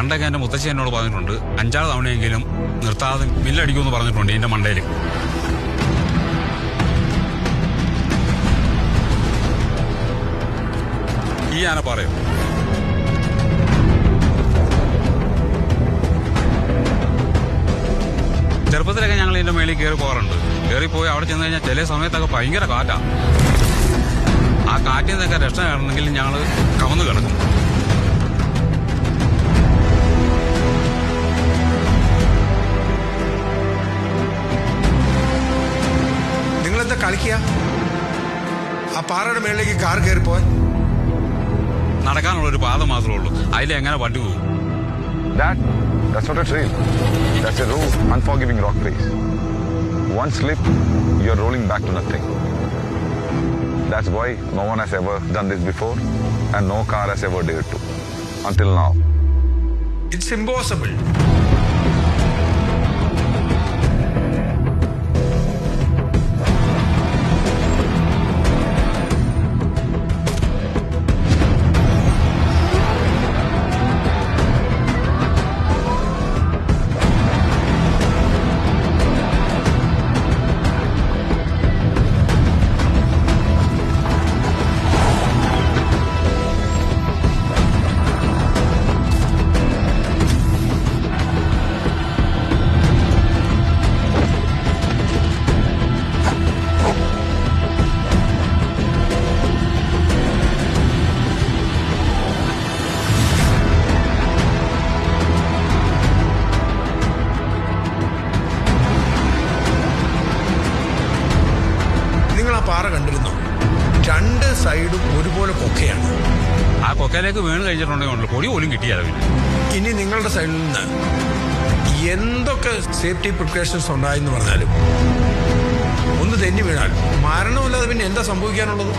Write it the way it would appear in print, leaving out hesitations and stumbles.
പണ്ടൊക്കെ എൻ്റെ മുത്തശ്ശി എന്നോട് പറഞ്ഞിട്ടുണ്ട് 5-6 തവണയെങ്കിലും നിർത്താതെ മില്ലടിക്കുമെന്ന് പറഞ്ഞിട്ടുണ്ട് ഇതിന്റെ മണ്ടയിൽ. ഈ ആന പറയും. ചെറുപ്പത്തിലൊക്കെ ഞങ്ങൾ ഇതിന്റെ മേളിൽ കയറി പോകാറുണ്ട്. കയറിപ്പോയി അവിടെ ചെന്ന് കഴിഞ്ഞാൽ ചില സമയത്തൊക്കെ ഭയങ്കര കാറ്റാ. ആ കാറ്റിൽ നിന്നൊക്കെ രക്ഷ കാണണമെങ്കിൽ ഞങ്ങൾ കമന്ന് കിടക്കും. നിങ്ങളെന്താ കളിക്കുക? ആ പാറയുടെ മേളിലേക്ക് കാർ കയറിപ്പോയി നടക്കാനുള്ള ഒരു പാത മാത്രമേ ഉള്ളൂ. അതിലെങ്ങനെ വണ്ടി പോകും? That's not a trail. That's a raw, unforgiving rock face. One slip, you're rolling back to nothing. That's why no one has ever done this before and no car has ever dared to. Until now. It's impossible. പാറ കണ്ടിരുന്നു. 2 സൈഡും ഒരുപോലെ കൊക്കയാണ്. ആ കൊക്കയിലേക്ക് വീണ് കഴിഞ്ഞിട്ടുണ്ടെങ്കിൽ പൊടി പോലും കിട്ടിയാലോ. ഇനി നിങ്ങളുടെ സൈഡിൽ നിന്ന് എന്തൊക്കെ സേഫ്റ്റി പ്രിക്കോഷൻസ് ഉണ്ടായെന്ന് പറഞ്ഞാലും ഒന്ന് തെന്നി വീണാൽ മരണമില്ലാതെ പിന്നെ എന്താ സംഭവിക്കാനുള്ളത്?